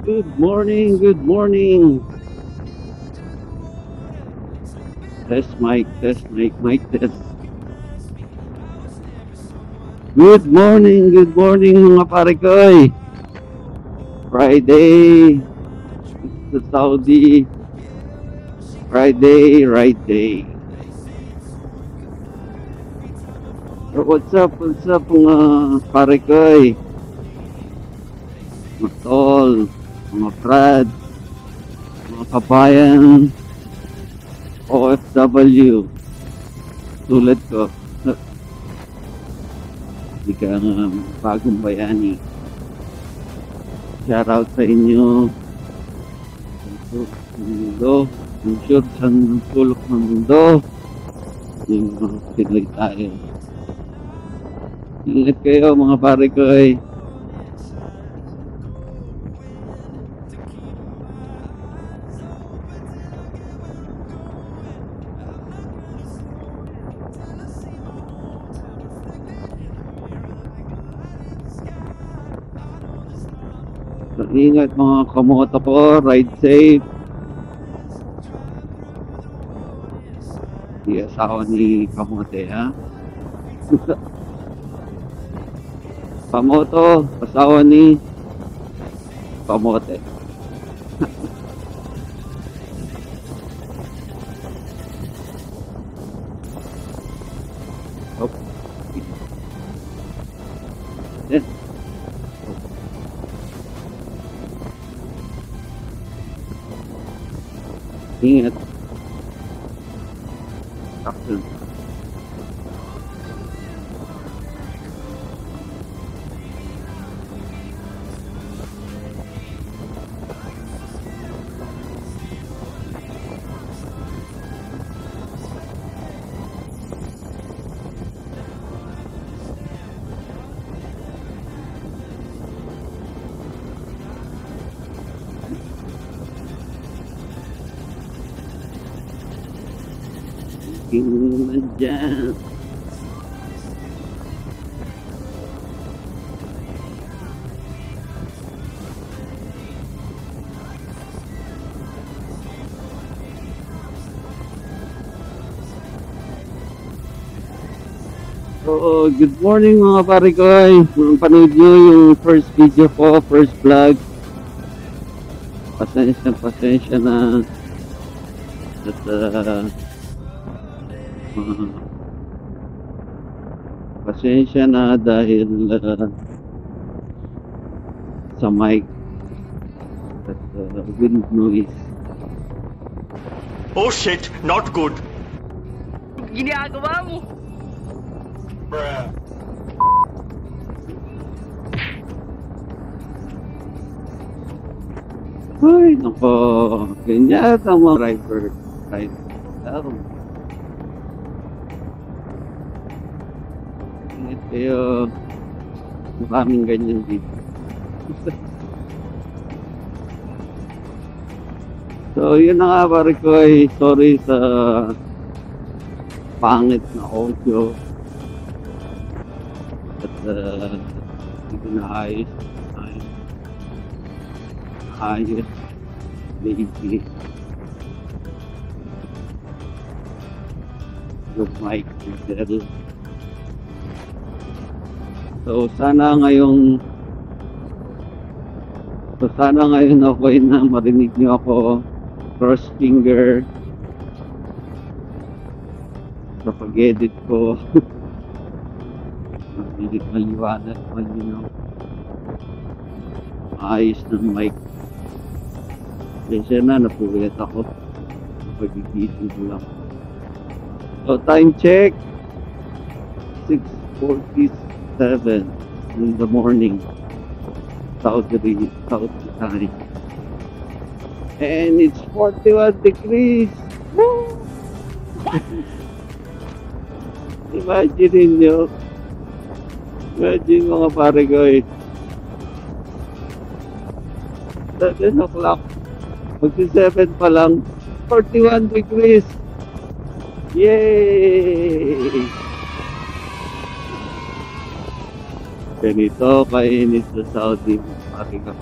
Good morning, good morning. Test mic, mic test. Good morning mga pare koy. Friday, the Saudi. Friday, right day. So what's up mga pare koy? Mga tol, mga brad, mga kabayan, OFW, tulad ko. Hindi ka bagong bayani. Shout out sa inyo. I'm sure sa sulok ng mundo, yung mga Pinoy tayo. Ingat kayo mga pare ko eh. So, ingat mga kamoto ko, ride safe. Di asawa ni Kamote ha. Kamoto, asawa ni Kamote. Oh. Yes. Ingat. Taksil. Naman dyan. So, good morning mga pare ko. Panood nyo yung first video ko, first vlog. Pasensya na. At pasensya na dahil sa mic at wind noise. Oh shit, not good. Ginagawa mo? Bruh. Ay, nako. Ganyan ang mga driver. Right. Ingat kayo. Maraming ganyan dito. So, yun na nga pare ko ay sorry sa pangit na audio. At hindi ko na ayos. Maybe. Yung mic model. So sana ngayong So sana ngayon okay na marinig niyo ako. Cross finger. Sa pag-edit ko. Maliwanag, malinaw. Ayos ng mic. Kasi na, napuyat ako. Pag-igising ko lang. So, time check. 6:47 in the morning. Saudi time. And it's 41 degrees. Woo! Imagine nyo. Imagine mga pare ko eh. 7 o'clock. Magsi-7 pa lang. 41 degrees. Yay! Ganito kainit sa Saudi. Pare ko.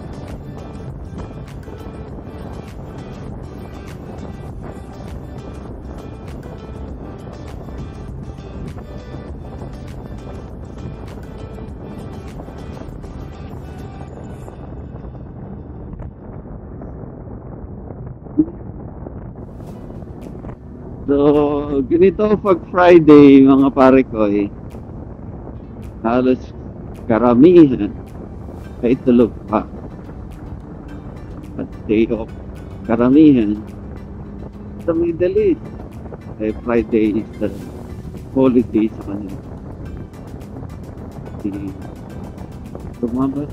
So, ganito pag Friday, mga pare ko eh, halos karamihan ay tulog pa. At day off, karamihan sa Middle East. Eh, Friday is the holiday sa kanila. Tumabas?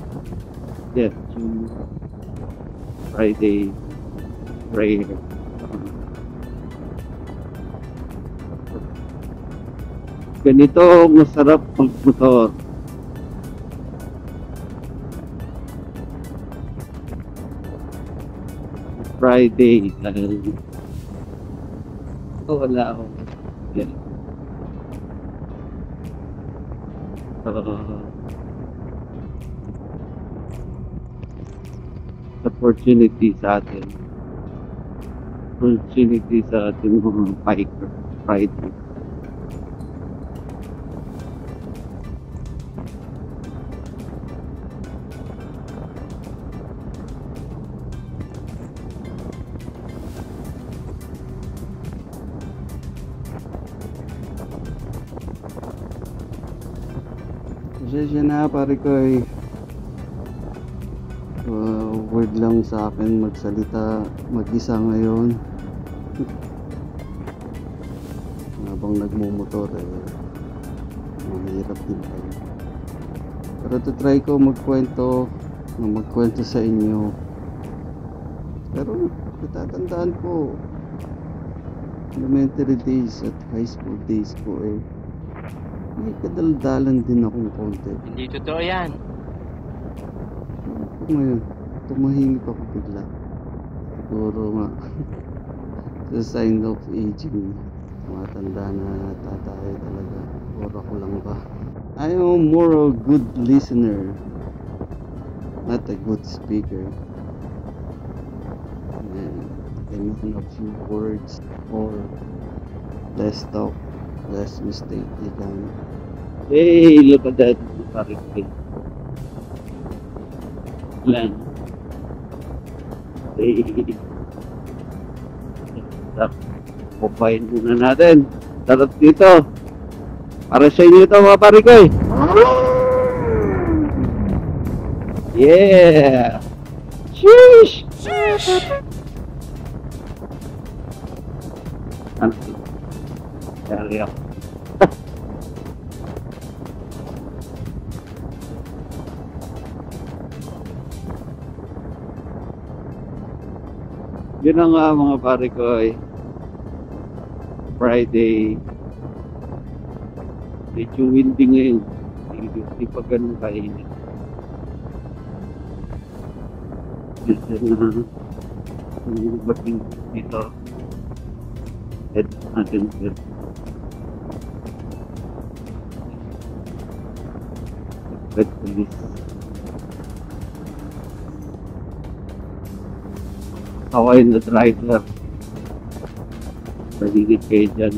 Yes, yung Friday prayer. Ganito masarap magmotor. Friday dahil wala ako. Yeah. Opportunity sa atin. Opportunity sa ating mga biker. Friday. Pasensya na pare ko eh. Word lang sa akin magsalita mag-isa ngayon. Habang nagmumotor eh, mahirap din tayo. Pero try ko magkwento sa inyo. Pero natatandaan ko elementary days at high school days ko eh, may kadaldalan din akong konti. Hindi totoo yan. Ngayon, tumahimik ako bigla. Siguro nga, the sign of aging. Matanda na tayo talaga. Or ako lang ba? I am more a good listener, not a good speaker. And I know a few words or less talk, less mistake. Hey, look at that. Plan. Hey. Pupain muna natin. Sarap dito. Para sa inyo ito mga pare ko eh. Yeah. Sheesh. Ano ito? Yari ako. Yun na nga mga pare ko ay Friday. Medyo windy ngayon. Hindi pa ganun kainit. Kasi na yung bating dito. Head natin dito. Red police. Ako ay na driver. Paligid kayo dyan.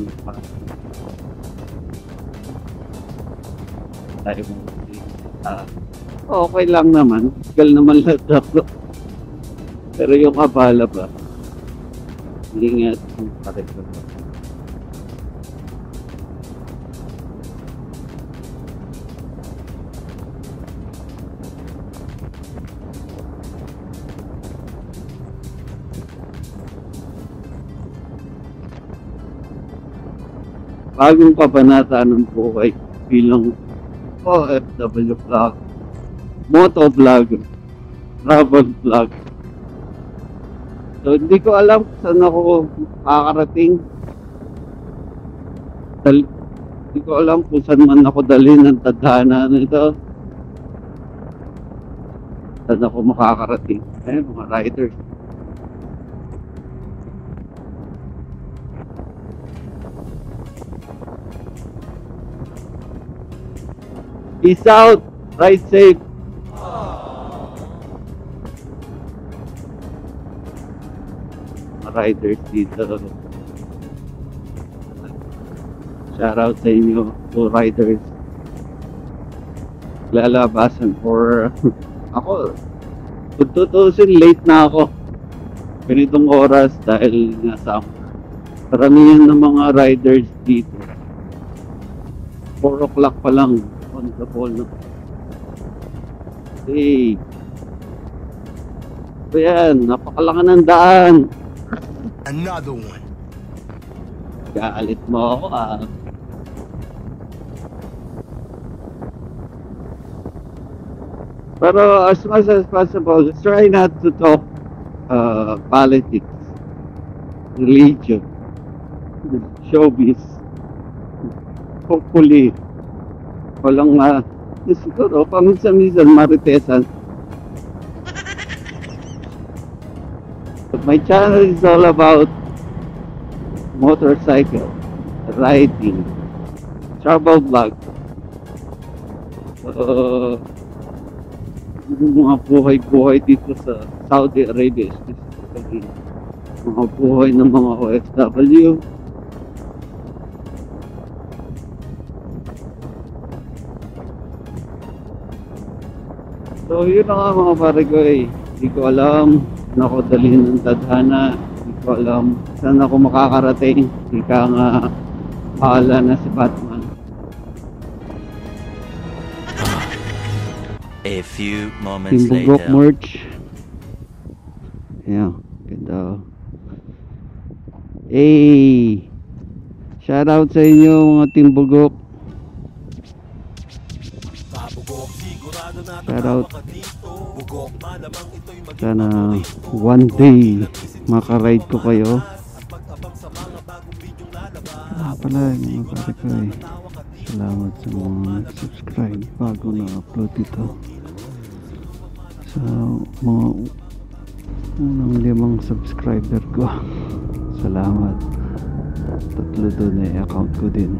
Tayo mo. Okay lang naman. Gal naman lahat ako. Pero yung abala pa, ingat yung pareho. Bagong kabanata ng buhay bilang OFW vlog, moto vlog, travel vlog. So hindi ko alam kung saan ako makakarating. Hindi ko alam kung saan man ako dalhin ng tadhana nito. Saan ako makakarating. Mga riders. Peace out. Ride safe. Mga riders dito. Shout out sa inyo, to riders. Lalabasan for ako. Kung tutusin, late na ako. Ganitong oras dahil nasa karamihan ng mga riders dito. 4 o'clock pa lang. On the ball, no? Hey. So yan, napakalaki ng daan. Another one. Kaalit mo ako ah. Pero as much as possible, try not to talk politics, religion, showbiz. Hopefully, walang siguro paminsan-minsan maritesan. But my channel is all about motorcycle, riding, travel vlog. Mga buhay-buhay dito sa Saudi Arabia, specifically mga buhay ng mga OFW. So yun na nga mga pare ko eh. Hindi ko alam na ako dalhin ng tadhana. Hindi ko alam saan ako makakarating. Hindi ka nga paala na si Batman. A few moments Timbugok later. merch. Ayan. Ganda. Hey! Shout out sa inyo mga Timbugok. Shout out. Sana one day makaride ko kayo. Pala mga pare ko eh. Salamat sa mga subscribe bago na-upload ito. Sa mga unang 5 subscriber ko. Salamat. 3 doon eh, account ko din.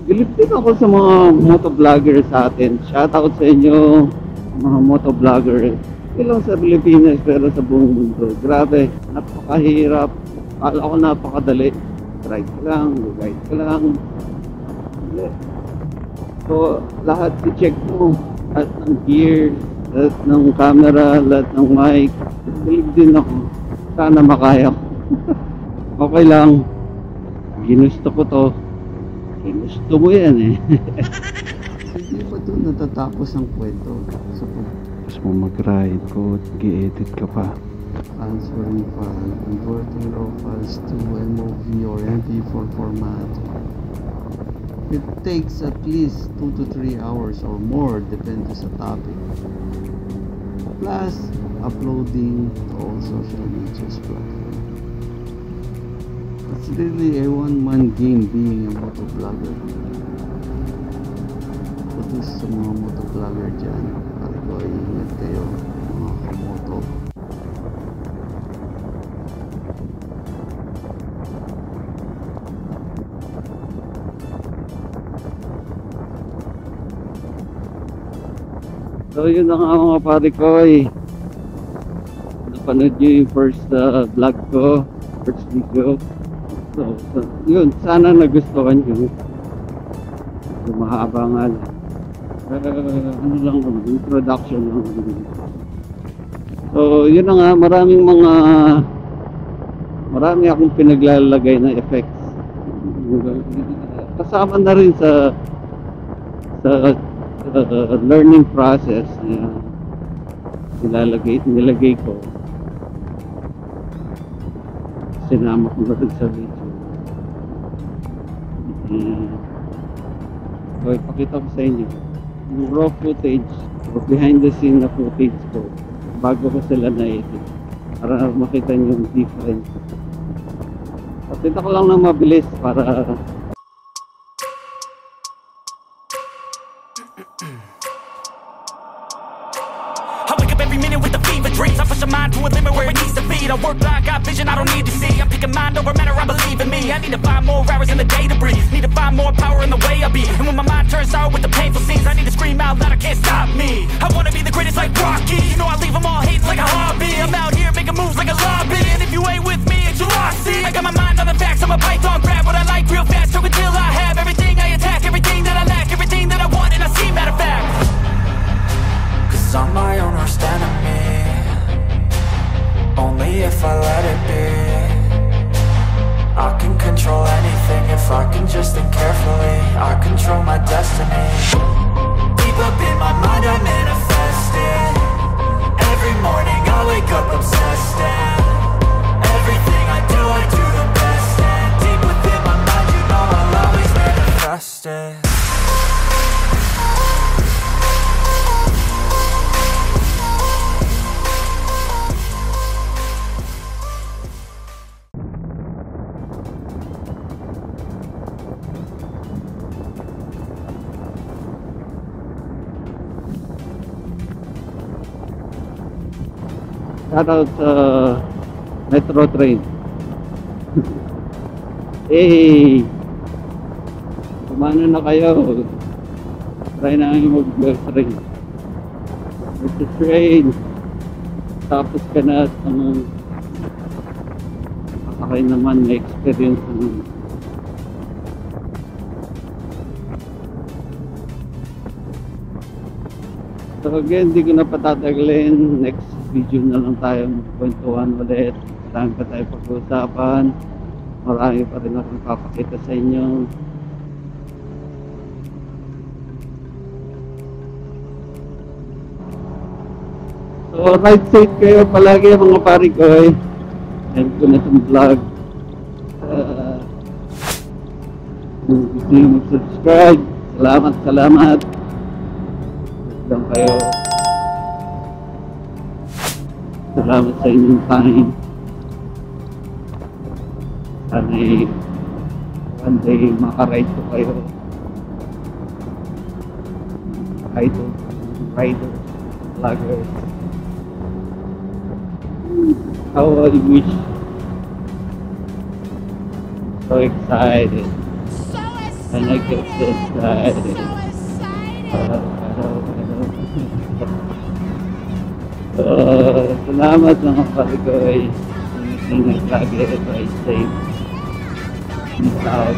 Galit din ako sa mga motovlogger sa atin. Shoutout sa inyo, mga motovlogger. Hindi lang sa Pilipinas pero sa buong mundo. Grabe, napakahirap. Akala ko napakadali. Ride ka lang, guide ka lang. So, lahat i-check mo. Lahat ng gear, lahat ng camera, lahat ng mic. Galit din ako. Sana makaya ko. Okay lang. Ginusto ko to. Gusto mo yan eh. Hindi pa doon natatapos ang kwento. So, tapos mo mag-ride ko, gi-edit ka pa. Transferring file, converting raw files to MOV or MP4 format. It takes at least 2 to 3 hours or more, depende sa topic. Plus, uploading to all social media platforms. It's really a one-man game being a motovlogger. Pati sa mga motovlogger dyan, pare ko, ingat kayo mga kamoto. So yun na nga mga pare ko eh. napanood nyo yung first vlog ko, first video. So, yun, sana nagustuhan nyo. So, mahaba nga lang. Ano lang naman, introduction lang naman. So, yun na nga, marami akong pinaglalagay na effects. Kasama na rin sa learning process na nilagay ko. Sinama ko na rin sa video. So, ipakita ko sa inyo yung raw footage o behind the scene na footage ko bago ko sila na-edit para makita nyo yung difference. Pakita ko lang ng mabilis para I wake up every minute with the fever dreams. I push my mind to a limit where it needs to be. I work blind, got vision I don't need to see. I'm picking mind over matter, I believe in me. I need to find more hours in the day to breathe. Need to find more power in the way I be. And when my mind turns sour with the painful scenes, I need to scream out loud, I can't stop me. I wanna be the greatest like Rocky. You know I leave them all hating like a hobby. I'm out here making moves like a lobby. And if you ain't with me, it's your loss. See, I got my mind on the facts, I'm a python. Grab what I like real fast, choke until I have everything I attack. Everything that I lack, everything that I want, and I see, matter of fact. Cause I'm my own worst enemy. Only if I let it be. I can control anything if I can just think carefully. I control my destiny. Deep up in my mind I manifest it. Every morning I wake up obsessed, and everything I do the best. And deep within my mind you know I'll always manifest it. Shoutout sa Metro Train. Hey! Kumano na kayo? Try na kayo mag-train. Metro Train. Tapos ka na at masakay naman, may experience naman. So again, hindi ko na patatagalin. Next video na lang tayo magkwentuhan ulit. Marami pa tayo pag-uusapan. Marami pa rin akong papakita sa inyo. So ride safe kayo palagi mga pari ko eh. End ko na itong vlog. Kung gusto nyo mag-subscribe, salamat. Lang kayo. Salamat sa inyong time. Sana'y one day makaride ko kayo. Riders, vloggers. How I wish. So excited. And I get so excited. Salamat mga parigoy. Ingat lagi, stay safe. Peace out.